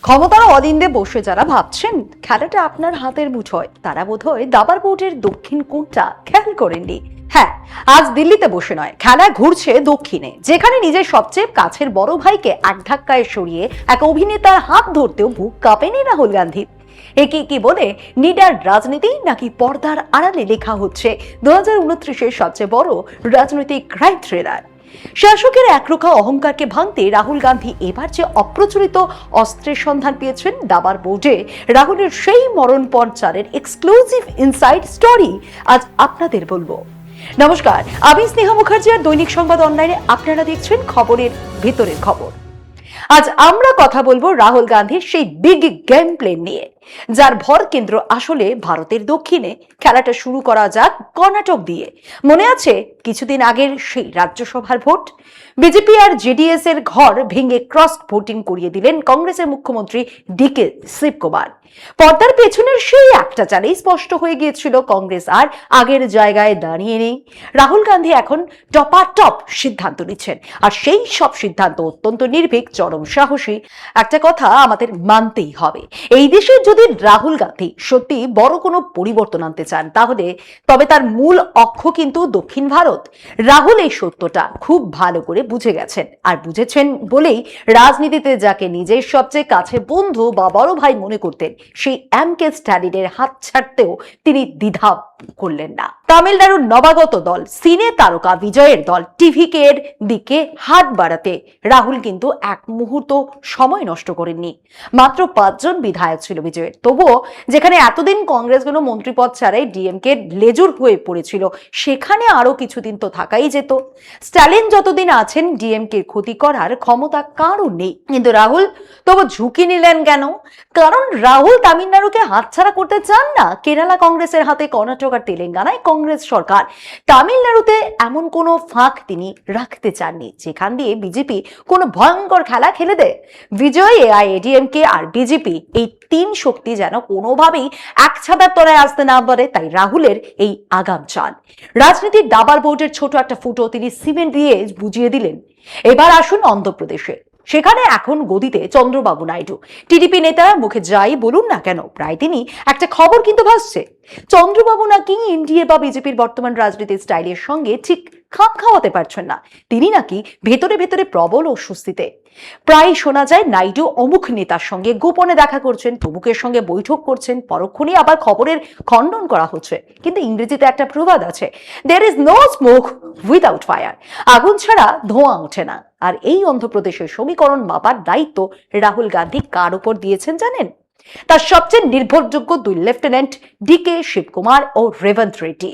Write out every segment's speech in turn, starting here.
ক্ষমতার অলিন্দে বসে যারা ভাবছেন খেলাটা আপনার হাতের মুঠোয়, তারা বোধহয় দাবার বোর্ডের দক্ষিণ কোণটা খেয়াল করেননি। হ্যাঁ, আজ দিল্লিতে বসে নয়, খেলা ঘুরছে দক্ষিণে, যেখানে নিজের সবচেয়ে কাছের বড় ভাইকে এক ধাক্কায় সরিয়ে এক অভিনেতার হাত ধরতেও বুক কাঁপেনি রাহুল গান্ধীর। একে কি বলে নিডার রাজনীতি, নাকি পর্দার আড়ালে লেখা হচ্ছে 2029-এর সবচেয়ে বড় রাজনৈতিক ক্রাইম থ্রিলার? শাসকের একরোখা অহংকারকে ভাঙতে রাহুল গান্ধী এবার যে অপ্রচলিত অস্ত্রের সন্ধান পেয়েছেন দাবার বোর্ডে, রাহুলের সেই মরণপণ চালের এক্সক্লুসিভ ইনসাইড স্টোরি আজ আপনাদের বলবো। নমস্কার, আমি স্নেহা মুখার্জি, আর দৈনিক সংবাদ অনলাইনে আপনারা দেখছেন খবরের ভেতরের খবর। আজ আমরা কথা বলবো রাহুল গান্ধীর সেই বিগ গেম প্ল্যান নিয়ে, যার ভর কেন্দ্র আসলে ভারতের দক্ষিণে। খেলাটা শুরু করা যাক কর্ণাটক দিয়ে। মনে আছে কিছুদিন আগের সেই রাজ্যসভার ভোট? বিজেপি আর জেডিএস এর ঘর ভেঙে ক্রস ভোটিং করিয়ে দিলেন কংগ্রেসের মুখ্যমন্ত্রী ডিকে শিবকুমার। পর্দার পেছনের সেই একটা চালেই স্পষ্ট হয়ে গিয়েছিল কংগ্রেস আর আগের জায়গায় দাঁড়িয়ে নেই। রাহুল গান্ধী এখন টপাটপ সিদ্ধান্ত নিচ্ছেন, আর সেই সব সিদ্ধান্ত অত্যন্ত নির্ভীক, চরম সাহসী। একটা কথা আমাদের মানতেই হবে, এই দেশে যদি রাহুল গান্ধী সত্যি বড় কোনো পরিবর্তন আনতে চান, তবে তার মূল অক্ষ কিন্তু দক্ষিণ ভারত। রাহুল এই সত্যটা খুব ভালো করে বুঝে গেছেন, আর বুঝেছেন বলেই রাজনীতিতে যাকে নিজের সবচেয়ে কাছে বন্ধু বা বড় ভাই মনে করতেন, সেই এমকে স্ট্যালিনের হাত ছাড়তেও তিনি দ্বিধা করলেন না। তামিলনাড়ুর নবাগত দল, সিনে তারকা বিজয়ের দল টিভিকে এর দিকে হাত বাড়াতে রাহুল কিন্তু এক মুহূর্ত সময় নষ্ট করেননি। মাত্র 5 জন বিধায়ক ছিল বিজয়ের, তবুও যেখানে এতদিন কংগ্রেসগুলো মন্ত্রীপদ ছাড়াই ডিএমকে লেজুর হয়ে পড়েছিল, সেখানে আরো কিছুদিন তো থাকাই যেত। স্ট্যালিন যতদিন আছেন, ডিএমকে ক্ষতি করার ক্ষমতা কারও নেই। কিন্তু রাহুল তবু ঝুঁকি নিলেন কেন? কারণ রাহুল তামিলনাড়ুকে হাতছাড়া করতে চান না। কেরালা কংগ্রেসের হাতে, কর্ণাটক আর তেলেঙ্গানায় কংগ্রেস সরকার। তামিলনাড়ুতে এমন কোনো ফাঁক তিনি রাখতে চাননি যেখান দিয়ে বিজেপি কোনো ভয়ঙ্কর খেলা খেলে দেয়। বিজয়, এআইএডিএমকে আর বিজেপি, এই 3 শক্তি যেন কোনোভাবেই এক ছাতার তলায় আসতে না পারে। তাই রাহুলের এই আগাম চাল, রাজনীতির দাবার বোর্ডের ছোট একটা ফুটো তিনি সিমেন্ট দিয়ে বুঝিয়ে দিলেন। এবার আসুন অন্ধ্রপ্রদেশে। সেখানে এখন গদিতে চন্দ্রবাবু নাইডু। টিডিপি নেতারা মুখে যাই বলুন না কেন, প্রায় তিনি একটা খবর কিন্তু ভাসছে, চন্দ্রবাবু নাকি এনডিএ বা বিজেপির বর্তমান রাজনীতির স্টাইলের সঙ্গে ঠিক খাপ খাওয়াতে পারছেন না। তিনি নাকি ভেতরে ভেতরে প্রবল অস্বস্তিতে। প্রায় শোনা যায় নাইডু অমুক নেতার সঙ্গে গোপনে দেখা করছেন, তমুকের সঙ্গে বৈঠক করছেন, পরক্ষণেই আবার খবরের খণ্ডন করা হচ্ছে। কিন্তু ইংরেজিতে একটা প্রবাদ আছে, there is no smoke without fire. আগুন ছাড়া ধোঁয়া ওঠে না। আর এই অন্ধ্রপ্রদেশের সমীকরণ মাপার দায়িত্ব রাহুল গান্ধী কার উপর দিয়েছেন জানেন? তার সবচেয়ে নির্ভরযোগ্য 2 লেফটেন্যান্ট ডিকে শিবকুমার ও রেবন্ত রেড্ডি।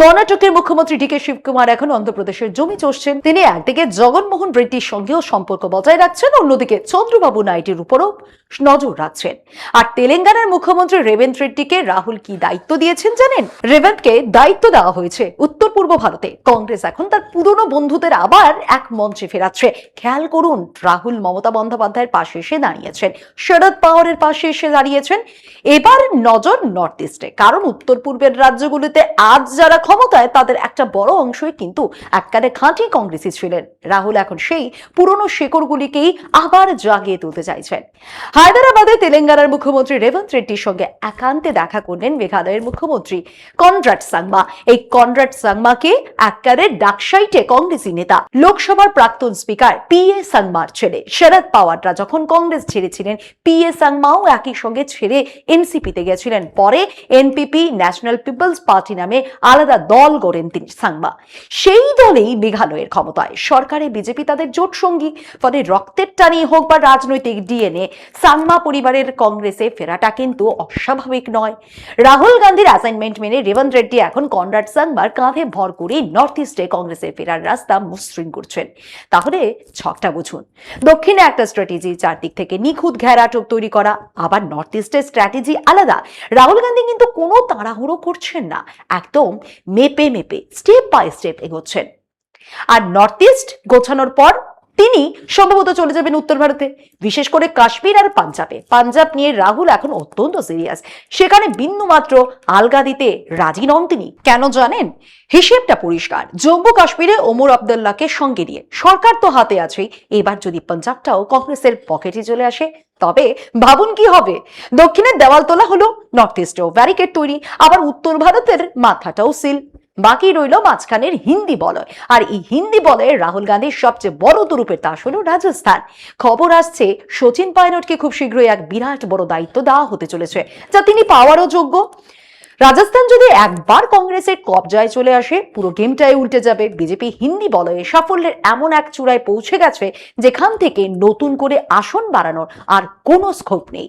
কর্ণাটকের মুখ্যমন্ত্রী ডিকে শিবকুমার এখন অন্ধ্রপ্রদেশের জমি চষছেন। তিনি একদিকে জগনমোহন রেড্ডির সঙ্গেও সম্পর্ক বজায় রাখছেন, অন্যদিকে চন্দ্রবাবু নাইডুর উপরও নজর রাখছেন। আর তেলেঙ্গানার মুখ্যমন্ত্রী রেবন্ত রেড্ডিকে রাহুল কি দায়িত্ব দিয়েছেন জানেন? রেবন্তকে দায়িত্ব দেওয়া হয়েছে উত্তর পূর্ব ভারতে। কংগ্রেস এখন তার পুরনো বন্ধুদের আবার এক মঞ্চে ফেরাচ্ছে। খেয়াল করুন, রাহুল মমতা বন্দ্যোপাধ্যায়ের পাশে এসে দাঁড়িয়েছেন, শরদ পাওয়ারের পাশে এসে দাঁড়িয়েছেন। এবার নজর নর্থ ইস্টে, কারণ উত্তর পূর্বের রাজ্যগুলিতে আজ যারা ক্ষমতায়, তাদের একটা বড় অংশই কিন্তু এককালে খাঁটি কংগ্রেসই ছিলেন। রাহুল এখন সেই পুরনো শেকড়গুলিকেই আবার জাগিয়ে তুলতে চাইছেন। হায়দ্রাবাদে তেলেঙ্গানার মুখ্যমন্ত্রী রেবন্ত রেড্ডির সঙ্গে একান্তে দেখা করলেন মেঘালয়ের মুখ্যমন্ত্রী কনরাড সাংমা। এই কনরাড সাংমাকে এককালে ডাকসাইটে কংগ্রেসি নেতা, লোকসভার প্রাক্তন স্পিকার পিএ সাংমার ছেলে। শরদ পাওয়াররা যখন কংগ্রেস ছেড়েছিলেন, পিএ সাংমাও একই সঙ্গে ছেড়ে এনসিপিতে গেছিলেন। পরে এনপিপি, ন্যাশনাল পিপলস পার্টি নামে আলাদা দল গড়েন তিনি, সাংমা। সেই দলেই মেঘালয়ের ক্ষমতায়, সরকারে বিজেপি তাদের জোট সঙ্গী। ফলে রক্তের টানি হোক বা রাজনৈতিক ডিএনএ, সাংমা পরিবারের কংগ্রেসে ফেরাটা কিন্তু অস্বাভাবিক নয়। রাহুল গান্ধীর অ্যাসাইনমেন্ট মেনে রেবন্ত রেড্ডি এখন কনরাড সাংমার কাঁধে ভর করে নর্থ ইস্টে কংগ্রেসের ফেরার রাস্তা মসৃণ করছেন। তাহলে ছকটা বুঝুন, দক্ষিণে একটা স্ট্র্যাটেজি, চারদিক থেকে নিখুঁত ঘেরাটোপ তৈরি করা। আবার নর্থ ইস্টের স্ট্র্যাটেজি আলাদা। রাহুল গান্ধী কিন্তু কোনো তাড়াহুড়ো করছেন না, একদম মেপে মেপে, স্টেপ বাই স্টেপ এগোচ্ছেন। আর নর্থ ইস্ট গোছানোর পর তিনি সম্ভবত চলে যাবেন উত্তর ভারতে, বিশেষ করে কাশ্মীর আর পাঞ্জাবে। পাঞ্জাব নিয়ে রাহুল এখন অত্যন্ত সিরিয়াস, সেখানে বিন্দু মাত্র আলগা দিতে রাজি নন তিনি। কেন জানেন? হিসেবটা পরিষ্কার, জম্মু কাশ্মীরে ওমর আবদুল্লাহকে সঙ্গে নিয়ে সরকার তো হাতে আছেই, এবার যদি পাঞ্জাবটাও কংগ্রেসের পকেটে চলে আসে তবে ভাবুন কি হবে। দক্ষিণের দেওয়াল তোলা হলো, নর্থ ইস্টেও ব্যারিকেড তৈরি, আবার উত্তর ভারতের মাথাটাও সিল। বাকি রইল মাঝখানের হিন্দি বলয়, আর এই হিন্দি বলয়ে রাহুল গান্ধীর সবচেয়ে বড় তুরুপের তাস হলো রাজস্থান। খবর আসছে সচিন পাইলটকে খুব শীঘ্রই এক বিরাট বড় দায়িত্ব দেওয়া হতে চলেছে, যা তিনি পাওয়ারও যোগ্য। রাজস্থান যদি একবার কংগ্রেসের কবজায় চলে আসে, পুরো গেমটাই উল্টে যাবে। বিজেপি হিন্দি বলয়ে সাফল্যের এমন এক চূড়ায় পৌঁছে গেছে যেখান থেকে নতুন করে আসন বাড়ানোর আর কোনো স্কোপ নেই।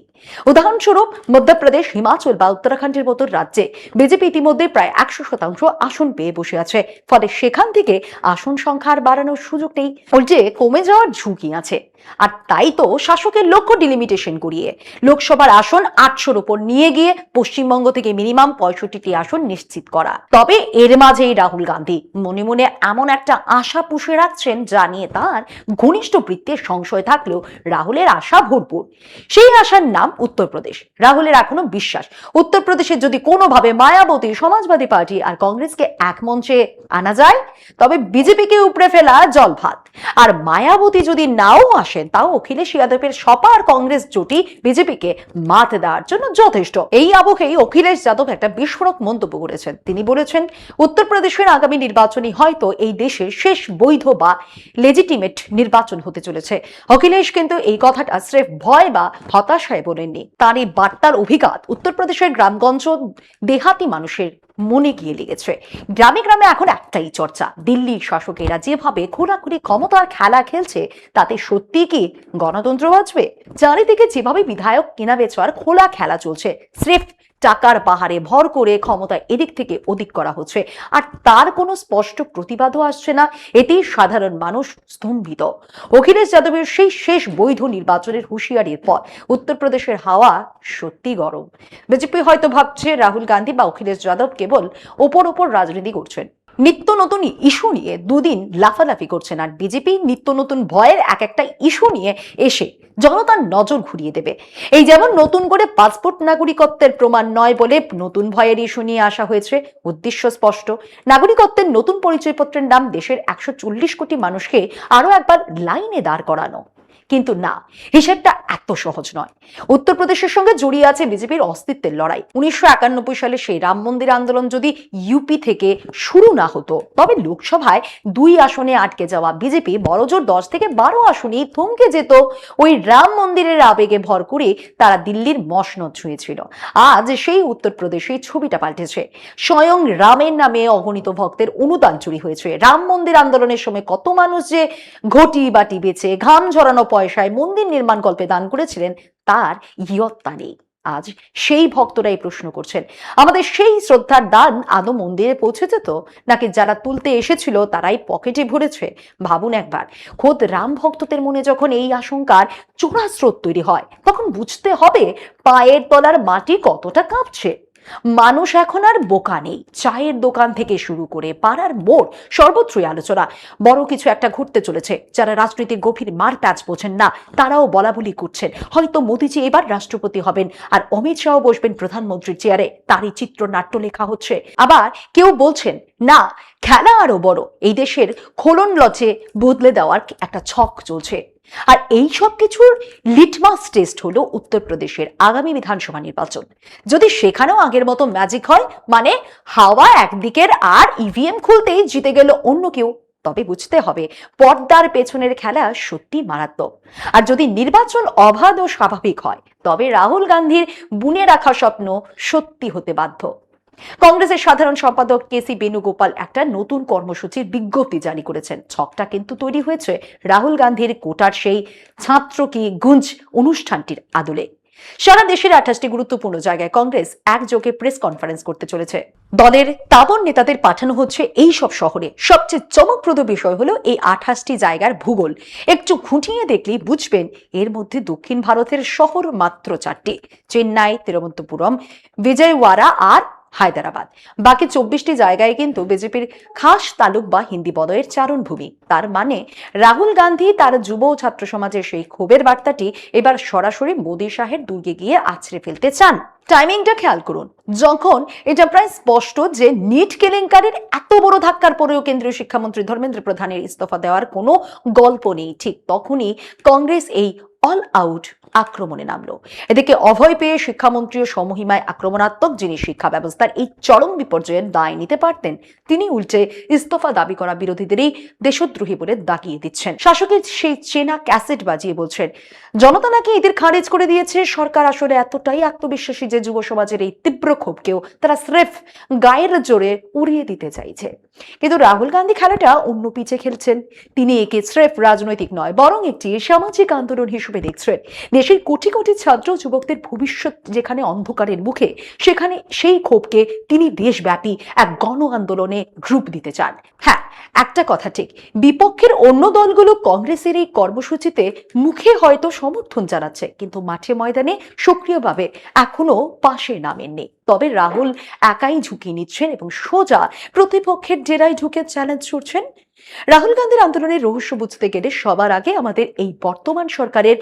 উদাহরণস্বরূপ মধ্যপ্রদেশ, হিমাচল বা উত্তরাখণ্ডের মতো রাজ্যে বিজেপি ইতিমধ্যে প্রায় 100% আসন পেয়ে বসে আছে, ফলে সেখান থেকে আসন সংখ্যা আর বাড়ানোর সুযোগ নেই, উল্টে কমে যাওয়ার ঝুঁকি আছে। আর তাই তো শাসকের লক্ষ্য ডিলিমিটেশন করিয়ে লোকসভার আসন 800-র উপর নিয়ে গিয়ে পশ্চিমবঙ্গ থেকে মিনিমাম 65টি আসন নিশ্চিত করা। তবে এর মাঝেই রাহুল গান্ধী মনে মনে এমন একটা আশা পুষে রাখছেন যা নিয়ে তার ঘনিষ্ঠ বৃত্তের সংশয় থাকলেও রাহুলের আশা ভরপুর। সেই আশার নাম উত্তরপ্রদেশ। রাহুলের এখনো বিশ্বাস, উত্তরপ্রদেশে যদি কোনোভাবে মায়াবতী, সমাজবাদী পার্টি আর কংগ্রেসকে এক মঞ্চে আনা যায় তবে বিজেপিকে উপড়ে ফেলা জল ভাত। আর মায়াবতী যদি নাও আসেন, তাও অখিলেশ যাদবের সপা আর কংগ্রেস জোটই বিজেপিকে মাত দেওয়ার জন্য যথেষ্ট। এই আবহেই অখিলেশ যাদব একটা বিস্ফোরক মন্তব্য করেছেন। তিনি বলেছেন, উত্তরপ্রদেশের আগামী নির্বাচনই হয়তো এই দেশের শেষ বৈধ বা লেজিটিমেট নির্বাচন হতে চলেছে। অখিলেশ কিন্তু এই কথাটা স্রেফ ভয় বা হতাশায় বলেননি, তার এই বার্তার অভিঘাত উত্তরপ্রদেশের গ্রামগঞ্জ, দেহাতি মানুষের মনে গিয়ে লেগেছে। গ্রামে গ্রামে এখন একটাই চর্চা, দিল্লির শাসকেরা যেভাবে খোলাখুলি ক্ষমতার খেলা খেলছে তাতে সত্যি কি গণতন্ত্র বাঁচবে? চারিদিকে যেভাবে বিধায়ক কেনা বেচার খোলা খেলা চলছে, স্রেফ টাকার পাহাড়ে ভর করে ক্ষমতা এদিক থেকে ওদিক করা হচ্ছে, আর তার কোনো স্পষ্ট প্রতিবাদও আসছে না। এতেই সাধারণ মানুষ স্তম্ভিত। অখিলেশ যাদবের সেই শেষ বৈধ নির্বাচনের হুঁশিয়ারির পর উত্তরপ্রদেশের হাওয়া সত্যি গরম। বিজেপি হয়তো ভাবছে রাহুল গান্ধী বা অখিলেশ যাদব কেবল ওপর ওপর রাজনীতি করছেন, নিত্য নতুন ইস্যু নিয়ে দুদিন লাফালাফি করছেন, আর বিজেপি নিত্য নতুন ভয়ের এক একটা ইস্যু নিয়ে এসে জনতার নজর ঘুরিয়ে দেবে। এই যেমন নতুন করে পাসপোর্ট নাগরিকত্বের প্রমাণ নয় বলে নতুন ভয়ের ইস্যু নিয়ে আসা হয়েছে। উদ্দেশ্য স্পষ্ট, নাগরিকত্বের নতুন পরিচয়পত্রের নাম দেশের 140 কোটি মানুষকে আরো একবার লাইনে দাঁড় করানো। কিন্তু না, হিসেবটা এত সহজ নয়। উত্তরপ্রদেশের সঙ্গে জড়িয়ে আছে বিজেপির অস্তিত্বের লড়াই। 1991 সালে সেই রাম মন্দির আন্দোলন যদি ইউপি থেকে শুরু না হতো তবে লোকসভায় 2 আসনে আটকে যাওয়া বিজেপি বড়জোর 10 থেকে 12 আসনেই থমকে যেত। ওই রাম মন্দিরের আবেগে ভর করে তারা দিল্লির মসনদ ছুঁয়েছিল। আজ সেই উত্তরপ্রদেশেই ছবিটা পাল্টেছে। স্বয়ং রামের নামে অগণিত ভক্তের অনুদান চুরি হয়েছে। রাম মন্দির আন্দোলনের সময় কত মানুষ যে ঘটি বাটি বেচে ঘাম ঝরানো পয়সায় মন্দির নির্মাণ কল্পে দান করেছিলেন তার ইয়ত্তা নেই। আজ সেই ভক্তরাই প্রশ্ন করছেন, আমাদের সেই শ্রদ্ধার দান আদৌ মন্দিরে পৌঁছেছে তো, নাকি যারা তুলতে এসেছিল তারাই পকেটে ভরেছে? ভাবুন একবার, খোদ রাম ভক্তদের মনে যখন এই আশঙ্কার চোরা স্রোত তৈরি হয় তখন বুঝতে হবে পায়ের তলার মাটি কতটা কাঁপছে। মানুষ এখন আর বোকা নেই। চায়ের দোকান থেকে শুরু করে পাড়ার মোড়, সর্বত্রই আলোচনা বড় কিছু একটা ঘটতে চলেছে। যারা রাজনীতির গভীর মার প্যাচ বোঝেন না তারাও বলাবলি করছেন, হয়তো মোদিজি এবার রাষ্ট্রপতি হবেন আর অমিত শাহ বসবেন প্রধানমন্ত্রীর চেয়ারে, তারই চিত্রনাট্য লেখা হচ্ছে। আবার কেউ বলছেন না, খেলা আরো বড়, এই দেশের খোলন লচে বদলে দেওয়ার একটা ছক চলছে। আর এই সব কিছুর লিটমাস টেস্ট হলো উত্তরপ্রদেশের আগামী বিধানসভা নির্বাচন। যদি সেখানেও আগের মতো ম্যাজিক হয়, মানে হাওয়া একদিকের আর ইভিএম খুলতেই জিতে গেল অন্য কেউ, তবে বুঝতে হবে পর্দার পেছনের খেলা সত্যি মারাত্মক। আর যদি নির্বাচন অবাধ ও স্বাভাবিক হয় তবে রাহুল গান্ধীর বুনে রাখা স্বপ্ন সত্যি হতে বাধ্য। কংগ্রেসের সাধারণ সম্পাদক কেসি বেণুগোপাল একটা নতুন কর্মসূচির বিজ্ঞপ্তি জারি করেছেন। ছকটা কিন্তু তৈরি হয়েছে রাহুল গান্ধীর কোটার সেই ছাত্র কি গুঞ্জ অনুষ্ঠানটির আদলে। সারা দেশের 28টি গুরুত্বপূর্ণ জায়গায় কংগ্রেস একযোগে প্রেস কনফারেন্স করতে চলেছে। দলের তাবড় নেতাদের পাঠানো হচ্ছে এই সব শহরে। সবচেয়ে চমকপ্রদ বিষয় হলো এই 28টি জায়গার ভূগোল। একটু খুঁটিয়ে দেখলেই বুঝবেন এর মধ্যে দক্ষিণ ভারতের শহর মাত্র 4টি: চেন্নাই, তিরুবনন্তপুরম, বিজয়ওয়াড়া আর হায়দ্রাবাদ। বাকি 24টি জায়গায় কিন্তু বিজেপির খাস তালুক বা হিন্দি বলয়ের চারণভূমি। তার মানে রাহুল গান্ধী তার যুব ছাত্র সমাজের সেই ক্ষোভের বার্তাটি এবার সরাসরি মোদী শাহের দুর্গে গিয়ে আছড়ে ফেলতে চান। টাইমিংটা খেয়াল করুন, যখন এটা প্রায় স্পষ্ট যে নিট কেলেঙ্কারির এত বড় ধাক্কার পরেও কেন্দ্রীয় শিক্ষামন্ত্রী ধর্মেন্দ্র প্রধানের ইস্তফা দেওয়ার কোনো গল্প নেই, ঠিক তখনই কংগ্রেস এই অল আউট আক্রমণে নামলো। এদিকে অভয় পেয়ে শিক্ষামন্ত্রীও সমহিমায় আক্রমণাত্মক, যিনি শিক্ষা ব্যবস্থার এই চরম বিপর্যয়ের দায় নিতে পারতেন তিনি উল্টে ইস্তফা দাবি করা বিরোধীদেরই দেশদ্রোহী বলে দাগিয়ে দিচ্ছেন। শাসকের সেই চেনা ক্যাসেট বাজিয়ে বলছেন জনতা নাকি এদের খারিজ করে দিয়েছে। সরকার আসলে এতটাই আত্মবিশ্বাসী যে যুব সমাজের এই তীব্র ক্ষোভকেও তারা স্রেফ গায়ের জোরে উড়িয়ে দিতে চাইছে। কিন্তু রাহুল গান্ধী খেলাটা অন্য পিচে খেলছেন। তিনি একে স্রেফ রাজনৈতিক নয়, বরং একটি সামাজিক আন্দোলন হিসেবে দেখছেন। দেশের কোটি কোটি ছাত্র যুবকদের ভবিষ্যৎ যেখানে অন্ধকারের মুখে, সেখানে সেই ক্ষোভকে তিনি দেশব্যাপী এক গণ আন্দোলনে রূপ দিতে চান। হ্যাঁ, একটা কথা ঠিক, বিপক্ষের অন্য দলগুলো কংগ্রেসের এই কর্মসূচিতে মুখে হয়তো সমর্থন জানাচ্ছে, কিন্তু মাঠে ময়দানে সক্রিয়ভাবে এখনো পাশে নামেননি। তবে রাহুল একাই ঝুঁকি নিচ্ছেন এবং সোজা প্রতিপক্ষের ডেরায় ঢুকে চ্যালেঞ্জ ছুড়ছেন। রাহুল গান্ধীর আন্দোলনের রহস্য বুঝতে গেলে সবার আগে আমাদের এই বর্তমান সরকারের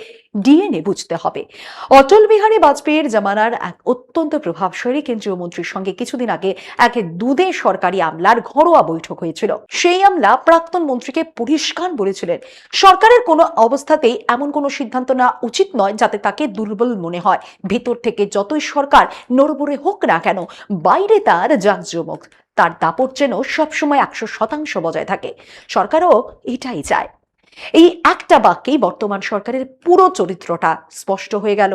ডিএনএ বুঝতে হবে। অটল বিহারী বাজপেয়ীর জামানার এক অত্যন্ত প্রভাবশালী কেন্দ্রীয় মন্ত্রীর সঙ্গে কিছুদিন আগে এক দুদে সরকারি আমলার ঘরোয়া বৈঠক হয়েছিল। সেই আমলা প্রাক্তন মন্ত্রীকে পরিষ্কার বলেছিলেন সরকারের কোনো অবস্থাতেই এমন কোনো সিদ্ধান্ত নেওয়া উচিত নয় যাতে তাকে দুর্বল মনে হয়। ভেতর থেকে যতই সরকার নড়বড়ে হোক না কেন, বাইরে তার জাঁকজমক, তার দাপট যেন সবসময় 100% বজায় থাকে। সরকারও এটাই চায়। এই একটা বাক্যেই বর্তমান সরকারের পুরো চরিত্রটা স্পষ্ট হয়ে গেল।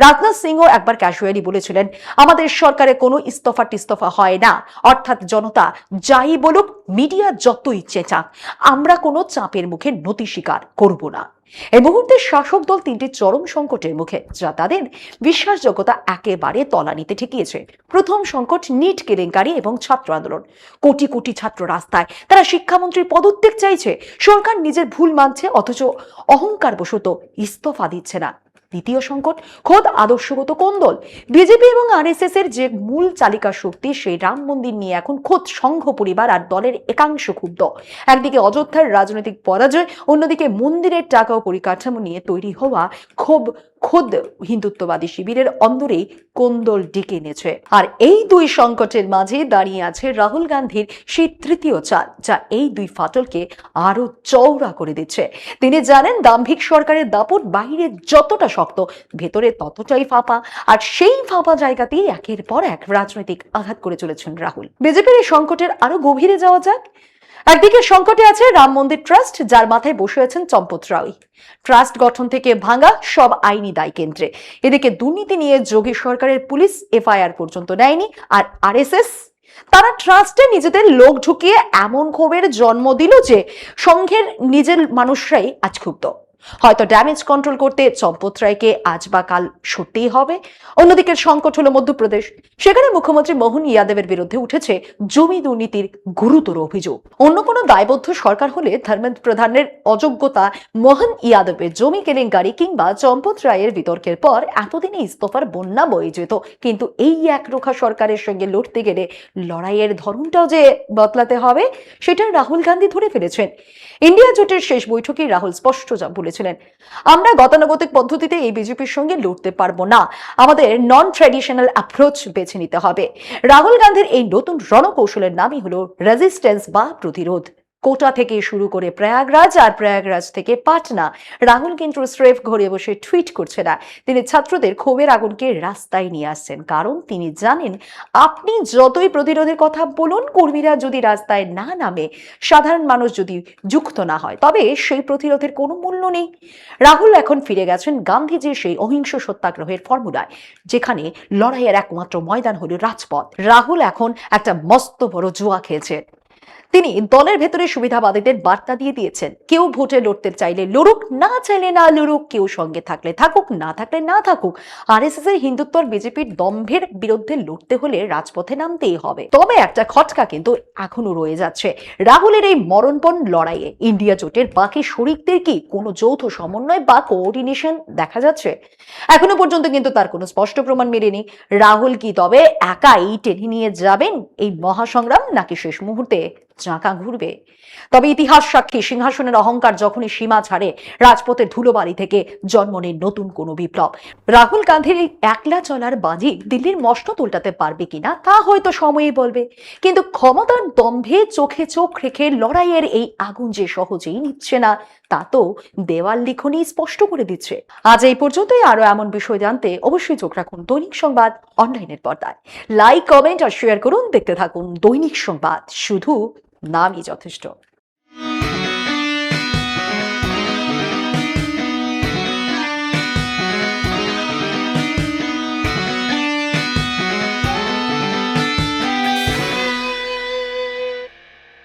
রাজনাথ সিংও একবার ক্যাজুয়ালি বলেছিলেন আমাদের সরকারে কোনো ইস্তফা হয় না, অর্থাৎ জনতা যাই বলুক, মিডিয়া যতই চেঁচাক, আমরা কোনো চাপের মুখে নতি স্বীকার করব না। এই মুহূর্তে শাসক দল তিনটি চরম সংকটের মুখে, যা তাদের বিশ্বাসযোগ্যতা একেবারে তলানিতে ঠেকিয়েছে। প্রথম সংকট নিট কেলেঙ্কারি এবং ছাত্র আন্দোলন। কোটি কোটি ছাত্র রাস্তায়, তারা শিক্ষামন্ত্রীর পদত্যাগ চাইছে। সরকার নিজের ভুল মানছে, অথচ অহংকার বশত ইস্তফা দিচ্ছে না। দ্বিতীয় সংকট খোদ আদর্শগত কোন্দল। বিজেপি এবং আরএসএস এর যে মূল চালিকা শক্তি, সেই রাম মন্দির নিয়ে এখন খোদ সংঘ পরিবার আর দলের একাংশ ক্ষুব্ধ। একদিকে অযোধ্যার রাজনৈতিক পরাজয়, অন্যদিকে মন্দিরের টাকা ও পরিকাঠামো নিয়ে তৈরি হওয়া ক্ষোভ খোদ হিন্দুত্ববাদী শিবিরের অন্দরেই কোন্দল ডেকে এনেছে। আর এই দুই সংকটের মাঝে দাঁড়িয়ে আছে রাহুল গান্ধীর সেই তৃতীয় চাল, যা এই দুই ফাটলকে আরো চওড়া করে দিচ্ছে। তিনি জানেন দাম্ভিক সরকারের দাপট বাইরে যতটা শক্ত, ভেতরে ততটাই ফাঁপা, আর সেই ফাঁপা জায়গাতেই একের পর এক রাজনৈতিক আঘাত করে চলেছেন রাহুল। বিজেপির এই সংকটের আরো গভীরে যাওয়া যাক। একদিকে সংকটে আছে রাম মন্দির ট্রাস্ট, যার মাথায় বসে আছেন চম্পত রায়। ট্রাস্ট গঠন থেকে ভাঙা সব আইনি দায় কেন্দ্রে। এদিকে দুর্নীতি নিয়ে যোগী সরকারের পুলিশ এফআইআর পর্যন্ত নেয়নি। আর আরএসএস, তারা ট্রাস্টে নিজেদের লোক ঢুকিয়ে এমন ক্ষোভের জন্ম দিল যে সংঘের নিজের মানুষরাই আজ ক্ষুব্ধ। হয়তো ড্যামেজ কন্ট্রোল করতে চম্পত রায়কে আজ বা কাল সরতেই হবে। অন্যদিকে সংকট হলো মধ্যপ্রদেশ। সেখানে মুখ্যমন্ত্রী মোহন ইয়াদবের বিরুদ্ধে উঠেছে জমি দুর্নীতির গুরুতর অভিযোগ। অন্য কোনো দায়বদ্ধ সরকার হলে ধর্মেন্দ্র প্রধানের অযোগ্যতা, মোহন ইয়াদবের জমি কেলেঙ্কারি কিংবা চম্পত রায়ের বিতর্কের পর এতদিনে ইস্তফার বন্যা বয়ে যেত। কিন্তু এই একরোখা সরকারের সঙ্গে লড়তে গেলে লড়াইয়ের ধরনটাও যে বদলাতে হবে, সেটা রাহুল গান্ধী ধরে ফেলেছেন। ইন্ডিয়া জোটের শেষ বৈঠকে রাহুল স্পষ্ট বলেছিলেন আমরা গতানুগতিক পদ্ধতিতে এই বিজেপির সঙ্গে লড়তে পারবো না, আমাদের নন ট্র্যাডিশনাল অ্যাপ্রোচ বেছে নিতে হবে। রাহুল গান্ধীর এই নতুন রণকৌশলের নামই হলো রেজিস্ট্যান্স বা প্রতিরোধ। কোটা থেকে শুরু করে প্রয়াগরাজ, আর প্রয়াগরাজ থেকে পাটনা, রাহুল কিন্তু স্রেফ ঘরে বসে টুইট করছে না। তিনি ছাত্রদের ক্ষোভের আগুনকে রাস্তায় নিয়ে আসছেন, কারণ তিনি জানেন আপনি যতই প্রতিরোধের কথা বলুন, কর্মীরা যদি রাস্তায় না নামে, সাধারণ মানুষ যদি যুক্ত না হয়, তবে সেই প্রতিরোধের কোনো মূল্য নেই। রাহুল এখন ফিরে গেছেন গান্ধীজির সেই অহিংস সত্যাগ্রহের ফর্মুলায়, যেখানে লড়াইয়ের একমাত্র ময়দান হলো রাজপথ। রাহুল এখন একটা মস্ত বড় জুয়া খেলছে। তিনি দলের ভেতরে সুবিধাবাদীদের বার্তা দিয়ে দিয়েছেন, কেউ ভোটে লড়তে চাইলে লড়ুক, না চাইলে না লড়ুক, কেউ সঙ্গে থাকলে থাকুক, না থাকলে না থাকুক। আরএসএস এর হিন্দুত্বর বিজেপির দম্ভের বিরুদ্ধে লড়তে হলে রাজপথে নামতেই হবে। তবে একটা খটকা কিন্তু এখনো রয়ে যাচ্ছে, রাহুলের এই মরণপণ লড়াইয়ে ইন্ডিয়া জোটের বাকি শরিকদের কি কোনো যৌথ সমন্বয় বা কোঅর্ডিনেশন দেখা যাচ্ছে? এখনো পর্যন্ত কিন্তু তার কোনো স্পষ্ট প্রমাণ মেলেনি। রাহুল কি তবে একাই টেনে নিয়ে যাবেন এই মহাসংগ্রাম, নাকি শেষ মুহূর্তে চাকা ঘুরবে? তবে ইতিহাস সাক্ষী, সিংহাসনের অহংকার যখনই সীমা ছাড়ে, রাজপথের ধুলোবালি থেকে জন্ম নেয় নতুন কোনো বিপ্লব। রাহুল গান্ধীর এই একলা চলার বাজি দিল্লির মসনদ উল্টাতে পারবে কিনা তা হয়তো সময়ই বলবে, কিন্তু ক্ষমতার দম্ভে চোখে চোখ রেখে লড়াইয়ের এই আগুন যে সহজেই নিচ্ছে না, তা তো দেওয়াল লিখনই স্পষ্ট করে দিচ্ছে। আজ এই পর্যন্তই। আরো এমন বিষয় জানতে অবশ্যই চোখ রাখুন দৈনিক সংবাদ অনলাইনের পর্দায়। লাইক, কমেন্ট আর শেয়ার করুন। দেখতে থাকুন দৈনিক সংবাদ, শুধু নামই যথেষ্ট।